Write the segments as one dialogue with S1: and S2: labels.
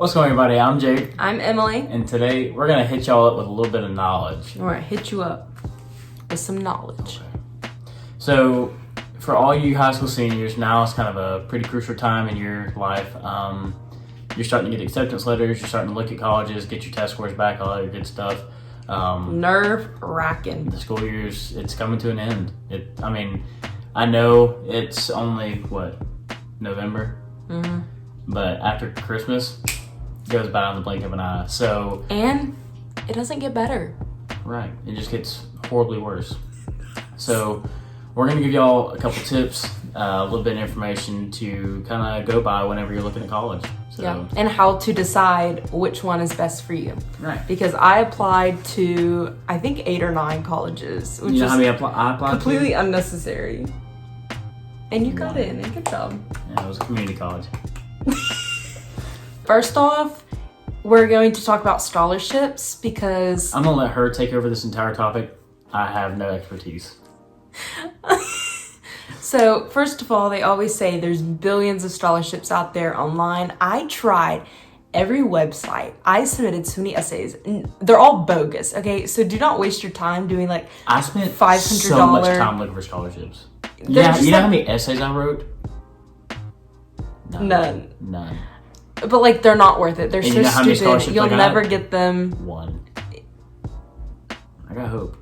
S1: What's going on, everybody? I'm Jake.
S2: I'm Emily.
S1: And today we're going to hit y'all up with a little bit of knowledge.
S2: We're going to hit you up with some knowledge.
S1: Okay. So, for all you high school seniors, now is kind of a pretty crucial time in your life. You're starting to get acceptance letters, you're starting to look at colleges, get your test scores back, all that good stuff.
S2: Nerve-wracking.
S1: The school year's, it's coming to an end. I know it's only, November?
S2: Mm-hmm.
S1: But after Christmas, it goes by in the blink of an eye. So,
S2: and it doesn't get better.
S1: Right. It just gets horribly worse. So, we're going to give y'all a couple tips, a little bit of information to kind of go by whenever you're looking at college. So,
S2: yeah. And how to decide which one is best for you.
S1: Right.
S2: Because I applied to, I think, 8 or 9 colleges, which
S1: you know
S2: is
S1: how many I applied
S2: completely
S1: to?
S2: unnecessary. And you got in. Good job.
S1: Yeah, it was a community college.
S2: First off, we're going to talk about scholarships because
S1: I'm going to let her take over this entire topic. I have no expertise.
S2: So, first of all, they always say there's billions of scholarships out there online. I tried every website. I submitted so many essays. They're all bogus, okay? So do not waste your time doing
S1: I spent
S2: $500.
S1: so much time looking for scholarships.
S2: They're
S1: Yeah,
S2: just
S1: you know how many essays I wrote?
S2: None.
S1: None.
S2: But they're not worth it. They're
S1: And
S2: so
S1: you know how many
S2: stupid.
S1: scholarships
S2: You'll
S1: I got?
S2: never get them.
S1: One. I got hope.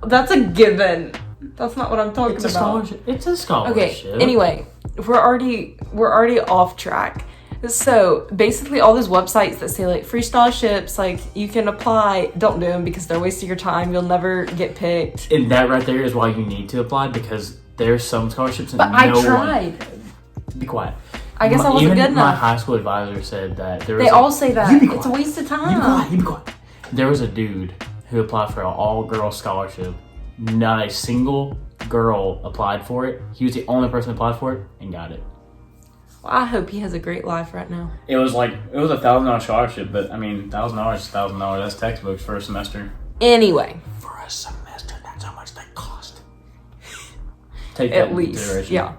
S2: That's a given. That's not what I'm talking
S1: It's a
S2: about.
S1: scholarship. It's a scholarship.
S2: Okay, anyway, we're already off track. So basically all those websites that say free scholarships, you can apply, don't do them because they're wasting your time. You'll never get picked.
S1: And that right there is why you need to apply, because there's some scholarships and
S2: But
S1: no
S2: I tried.
S1: one. Be quiet.
S2: I guess I wasn't
S1: Even
S2: good
S1: my
S2: enough.
S1: high school advisor said that there was
S2: They all say that.
S1: You be
S2: It's a
S1: quiet.
S2: waste of time.
S1: You be quiet. There was a dude who applied for an all-girls scholarship. Not a single girl applied for it. He was the only person who applied for it and got it.
S2: Well, I hope he has a great life right now.
S1: It was $1,000 scholarship, but $1,000 is $1,000. That's textbooks for a semester.
S2: Anyway.
S1: For a semester, that's how much they cost. Take that
S2: At
S1: into
S2: least,
S1: consideration.
S2: yeah.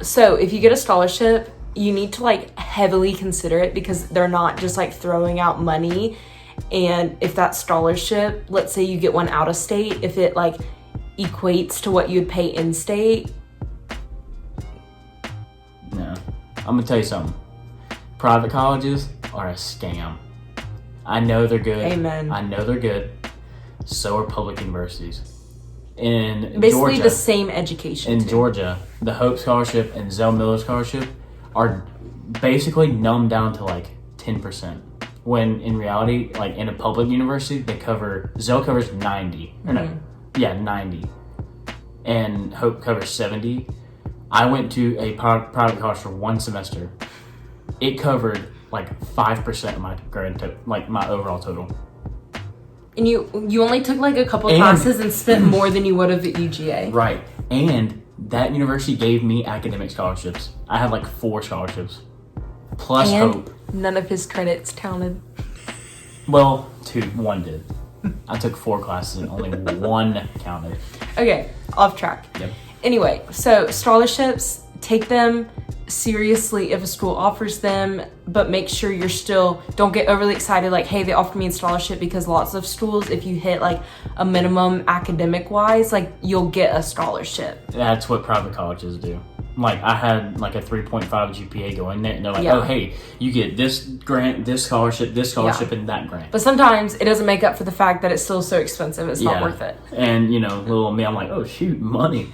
S2: So if you get a scholarship, you need to heavily consider it because they're not just throwing out money. And if that scholarship, let's say you get one out of state, if it equates to what you'd pay in state.
S1: No. I'm gonna tell you something. Private colleges are a scam. I know they're good.
S2: Amen.
S1: I know they're good. So are public universities. In
S2: Basically
S1: Georgia,
S2: the same education.
S1: in
S2: too.
S1: Georgia, the Hope Scholarship and Zell Miller Scholarship are basically numbed down to 10%. When in reality, in a public university, Zell covers 90. Or no, yeah, 90. And Hope covers 70. I went to a private college for one semester. It covered 5% of my my overall total.
S2: And you only took a couple classes and spent more than you would have at UGA.
S1: Right. And that university gave me academic scholarships. I had 4 scholarships. Plus
S2: And
S1: Hope.
S2: none of his credits counted.
S1: Well, 2. 1 did. I took 4 classes and only 1 counted.
S2: Okay, off track.
S1: Yep.
S2: Anyway, so scholarships, take them seriously if a school offers them, but make sure don't get overly excited hey, they offered me a scholarship, because lots of schools, if you hit a minimum academic wise, you'll get a scholarship.
S1: That's what private colleges do. I had a 3.5 GPA go in there, and they're
S2: Yeah.
S1: oh, hey, you get this grant, this scholarship, and that grant.
S2: But sometimes it doesn't make up for the fact that it's still so expensive, it's not worth it.
S1: And, little me, I'm oh, shoot, money.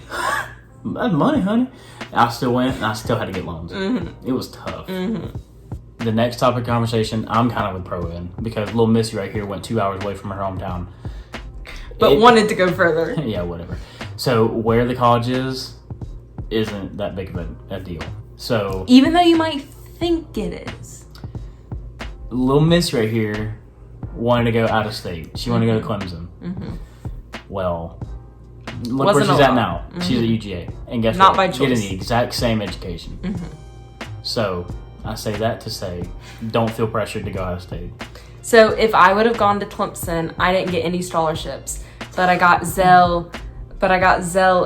S1: That's money, honey. I still went, and I still had to get loans.
S2: Mm-hmm.
S1: It was tough. Mm-hmm. The next topic of conversation, I'm kind of with pro in, because little Missy right here went 2 hours away from her hometown.
S2: But wanted to go further.
S1: Yeah, whatever. So where the college isn't that big of a deal. So
S2: even though you might think it is.
S1: little Miss right here wanted to go out of state. She wanted to go to Clemson.
S2: Mm-hmm.
S1: Well, look
S2: Wasn't
S1: where she's at
S2: allowed.
S1: now.
S2: Mm-hmm.
S1: She's at UGA, and guess
S2: Not
S1: what?
S2: by
S1: Getting
S2: choice.
S1: the exact same education.
S2: Mm-hmm.
S1: So I say that to say, don't feel pressured to go out of state.
S2: So if I would have gone to Clemson, I didn't get any scholarships, but I got Zell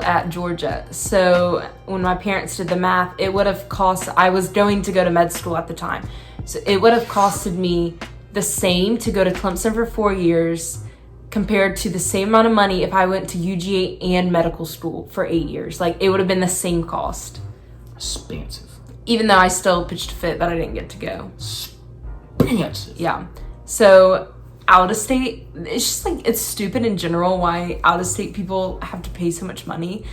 S2: at Georgia. So when my parents did the math, it would have cost, I was going to go to med school at the time. So it would have costed me the same to go to Clemson for 4 years compared to the same amount of money if I went to UGA and medical school for 8 years. Like, it would have been the same cost.
S1: Expensive.
S2: Even though I still pitched a fit that I didn't get to go.
S1: Expensive.
S2: Yeah. So out of state, it's just like, it's stupid in general why out of state people have to pay so much money.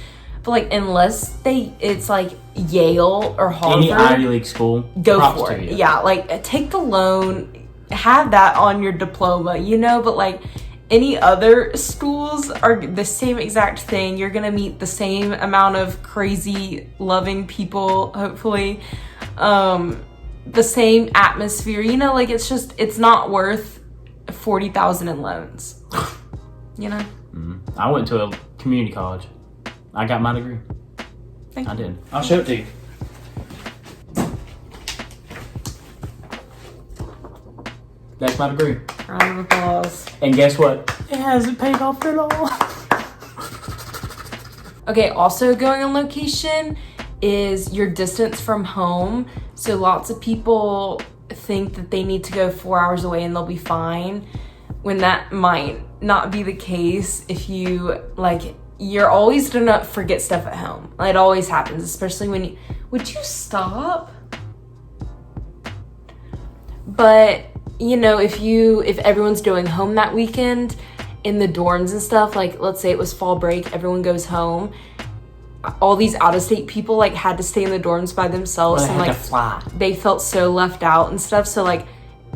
S2: But like, unless it's like Yale or Harvard.
S1: Any Ivy League school,
S2: go
S1: props
S2: for
S1: to
S2: it.
S1: you.
S2: Yeah, like take the loan, have that on your diploma, you know, but like any other schools are the same exact thing. You're gonna meet the same amount of crazy loving people, hopefully. The same atmosphere, you know, like it's not worth $40,000 in loans. You know?
S1: I went to a community college. I got my degree.
S2: Thank you.
S1: I did. I'll show it to you. That's my degree.
S2: Round of applause.
S1: And guess what? It hasn't paid off at all.
S2: Okay, also going on location is your distance from home. So lots of people think that they need to go 4 hours away and they'll be fine, when that might not be the case. If you, like, you're always gonna forget stuff at home. It always happens, especially when you, would you stop? But, you know, if everyone's going home that weekend in the dorms and stuff, like let's say it was fall break, everyone goes home, all these out-of-state people like had to stay in the dorms by themselves,
S1: Well, they
S2: and
S1: had
S2: like
S1: to fly.
S2: they felt so left out and stuff. So like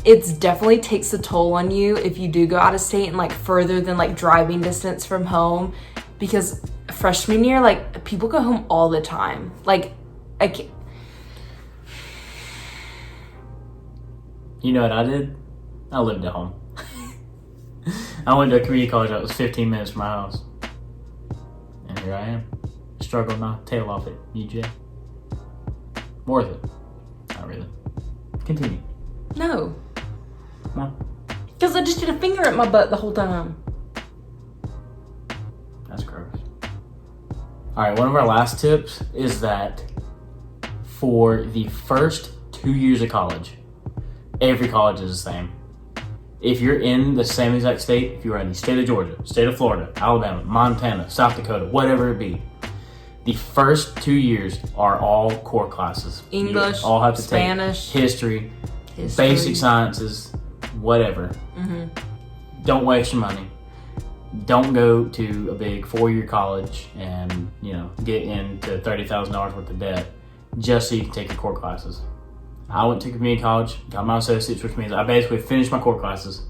S2: it's definitely takes a toll on you if you do go out of state and like further than like driving distance from home, because freshman year, like people go home all the time. Like I can't.
S1: You know what I did? I lived at home. I went to a community college that was 15 minutes from my house. And here I am. Struggling my tail off at UJ. Worth it. Not really. Continue.
S2: No,
S1: Come on.
S2: because I just did a finger at my butt the whole time.
S1: That's gross. Alright, one of our last tips is that for the first 2 years of college, every college is the same. If you're in the same exact state, if you are in the state of Georgia, state of Florida, Alabama, Montana, South Dakota, whatever it be, the first 2 years are all core classes.
S2: English,
S1: You all have to
S2: Spanish,
S1: take history, basic sciences, whatever. Don't waste your money. Don't go to a big 4-year college and, you know, get into $30,000 worth of debt just so you can take your core classes. I went to community college, got my associates, which means I basically finished my core classes.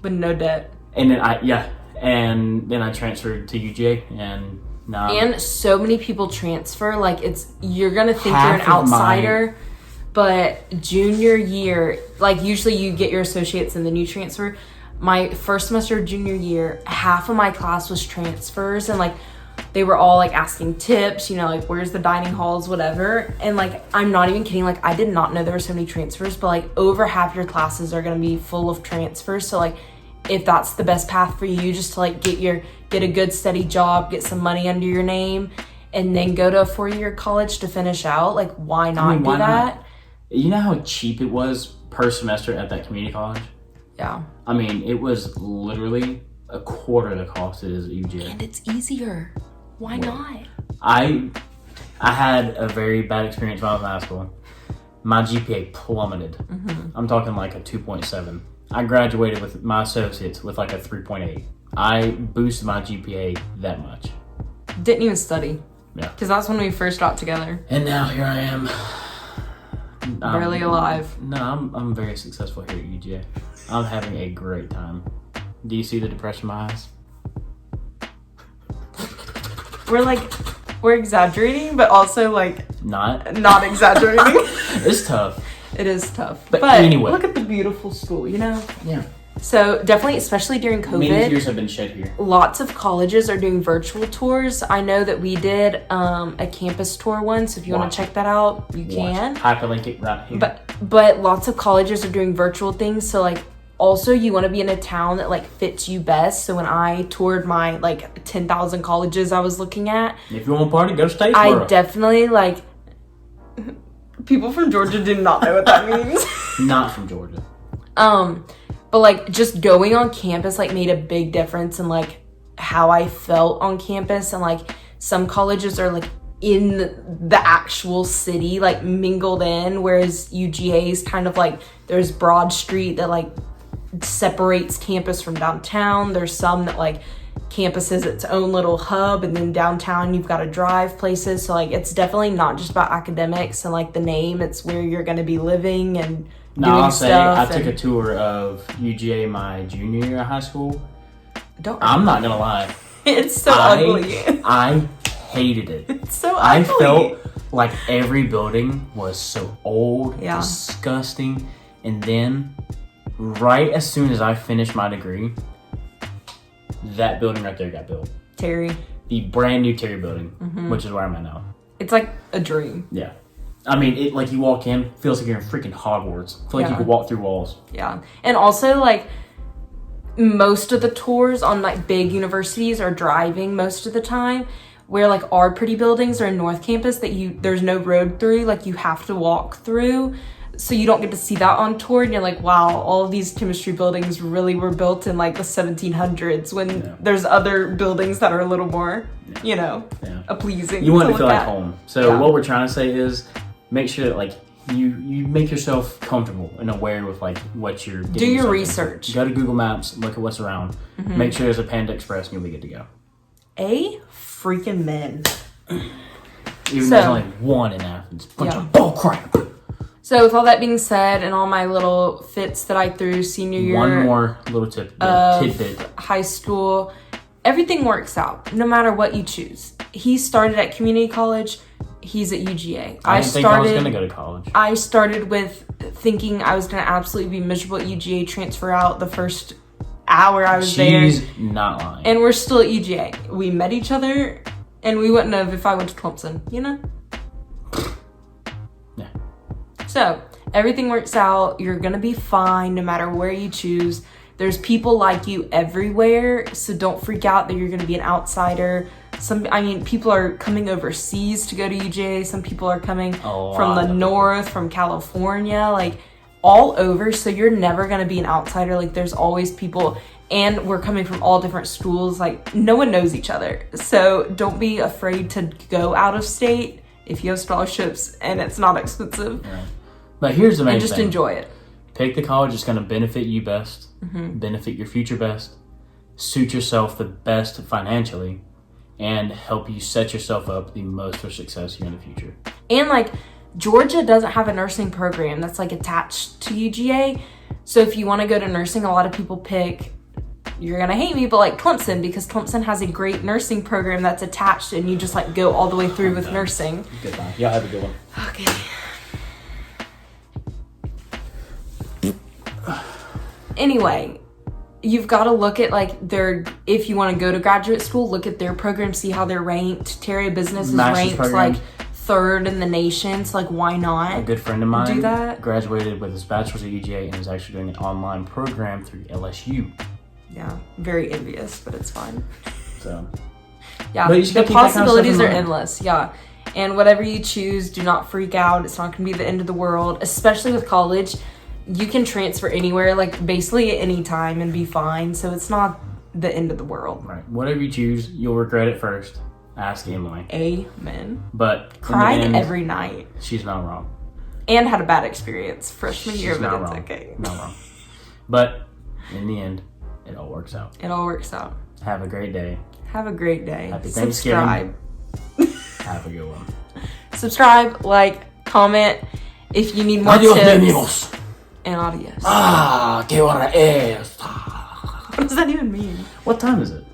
S2: with no debt.
S1: And then I transferred to UGA, and now
S2: And so many people transfer, like you're gonna think
S1: Half
S2: you're an
S1: of my-
S2: outsider, but junior year, like usually you get your associates and then you transfer. My first semester of junior year, half of my class was transfers, and like they were all like asking tips, you know, like where's the dining halls, whatever. And like I'm not even kidding, like I did not know there were so many transfers, but like over half your classes are gonna be full of transfers. So like if that's the best path for you, just to like get a good steady job, get some money under your name, and then go to a 4-year college to finish out, like why not
S1: why
S2: do that?
S1: not? You know how cheap it was per semester at that community college?
S2: Yeah.
S1: I mean, it was literally a quarter the cost it is at UGA.
S2: And it's easier. Why not?
S1: I had a very bad experience when I was in high school. My GPA plummeted. I'm talking like a 2.7. I graduated with my associates with like a 3.8. I boosted my GPA that much.
S2: Didn't even study.
S1: Yeah.
S2: Because that's when we first got together.
S1: And now here I am.
S2: Barely alive.
S1: No, I'm very successful here at UGA. I'm having a great time. Do you see the depression in my eyes?
S2: We're exaggerating, but also like
S1: Not.
S2: exaggerating.
S1: It's tough.
S2: It is tough.
S1: But
S2: But
S1: anyway.
S2: look at the beautiful school, you know?
S1: Yeah.
S2: So definitely, especially during
S1: Many
S2: COVID,
S1: tears have been shed here.
S2: lots of colleges are doing virtual tours. I know that we did a campus tour once. If you want
S1: Watch.
S2: to check that out, you can.
S1: Hyperlink it right here.
S2: But lots of colleges are doing virtual things. So like also you want to be in a town that like fits you best. So when I toured my like 10,000 colleges I was looking at,
S1: if you want to party, go to
S2: I
S1: Statesboro.
S2: definitely like People from Georgia do not know what that means.
S1: Not from Georgia.
S2: But like just going on campus like made a big difference in like how I felt on campus, and like some colleges are like in the actual city, like mingled in, whereas UGA is kind of like there's Broad Street that like separates campus from downtown. There's some that like campus is its own little hub, and then downtown you've got to drive places. So like it's definitely not just about academics and like the name, it's where you're going to be living and
S1: No,
S2: doing
S1: I'll say
S2: stuff.
S1: I took a tour of UGA my junior year of high school.
S2: I'm
S1: not gonna lie.
S2: It's so ugly.
S1: I hated it.
S2: It's so
S1: I
S2: ugly.
S1: felt like every building was so old,
S2: Yeah.
S1: disgusting. And then, right as soon as I finished my degree, that building right there got built.
S2: Terry.
S1: The brand new Terry building, which is where I'm at now.
S2: It's like a dream.
S1: Yeah. I mean, it like you walk in, feels like you're in freaking Hogwarts. Feel like you
S2: Yeah.
S1: could walk through walls.
S2: Yeah. And also like most of the tours on like big universities are driving most of the time, where like our pretty buildings are in North Campus that there's no road through, like you have to walk through. So you don't get to see that on tour, and you're like, wow, all of these chemistry buildings really were built in like the 1700s, when there's other buildings that are a little more, you know, pleasing.
S1: You want to
S2: look
S1: feel like
S2: at.
S1: home. So what we're trying to say is make sure that like you make yourself comfortable and aware with like what you're getting
S2: Do your
S1: yourself
S2: research.
S1: into. Go to Google Maps, look at what's around. Make sure there's a Panda Express and you'll be good to go.
S2: A freaking men.
S1: Even there's only one in Athens. Bunch of bull crap.
S2: So with all that being said, and all my little fits that I threw senior year,
S1: One more little tidbit.
S2: high school, everything works out no matter what you choose. He started at community college. He's at UGA.
S1: I didn't think I was going to go to college.
S2: I started with thinking I was going to absolutely be miserable at UGA, transfer out the first hour I was there.
S1: She's not lying.
S2: And we're still at UGA. We met each other, and we wouldn't have if I went to Clemson, you know?
S1: Yeah.
S2: So, everything works out. You're going to be fine no matter where you choose. There's people like you everywhere, so don't freak out that you're going to be an outsider. People are coming overseas to go to UGA. Some people are coming from the north, from California, like all over. So you're never going to be an outsider. Like there's always people, and we're coming from all different schools. Like no one knows each other. So don't be afraid to go out of state if you have scholarships and it's not expensive.
S1: Right. But here's the main
S2: thing. And just enjoy it.
S1: Pick the college that's going to benefit you best, benefit your future best, suit yourself the best financially, and help you set yourself up the most for success here in the future.
S2: And like Georgia doesn't have a nursing program that's like attached to UGA. So if you want to go to nursing, a lot of people pick, you're going to hate me, but like Clemson, because Clemson has a great nursing program that's attached, and you just like go all the way through with nursing.
S1: Goodbye. Y'all have a good one.
S2: Okay. Anyway, you've got to look at like if you want to go to graduate school, look at their program, see how they're ranked. Terry Business is ranked like 3rd in the nation, so like why not?
S1: A good friend of mine
S2: do that?
S1: Graduated with his bachelor's at UGA and is actually doing an online program through LSU.
S2: Yeah, very envious, but it's fine.
S1: So
S2: yeah, the possibilities are endless. Yeah. And whatever you choose, do not freak out. It's not going to be the end of the world, especially with college. You can transfer anywhere, like basically at any time, and be fine. So it's not the end of the world.
S1: Right. Whatever you choose, you'll regret it first. Ask Emily.
S2: Amen.
S1: But
S2: cried every night.
S1: She's not wrong.
S2: And had a bad experience freshman year, but it's
S1: wrong.
S2: okay.
S1: Not wrong. But in the end, it all works out.
S2: It all works out.
S1: Have a great day.
S2: Have a great day.
S1: Happy Thanksgiving.
S2: Subscribe.
S1: Have a good one.
S2: Subscribe, like, comment if you need more
S1: Adios,
S2: tips.
S1: amigos.
S2: And adios.
S1: Ah, que hora es?
S2: What does that even mean?
S1: What time is it?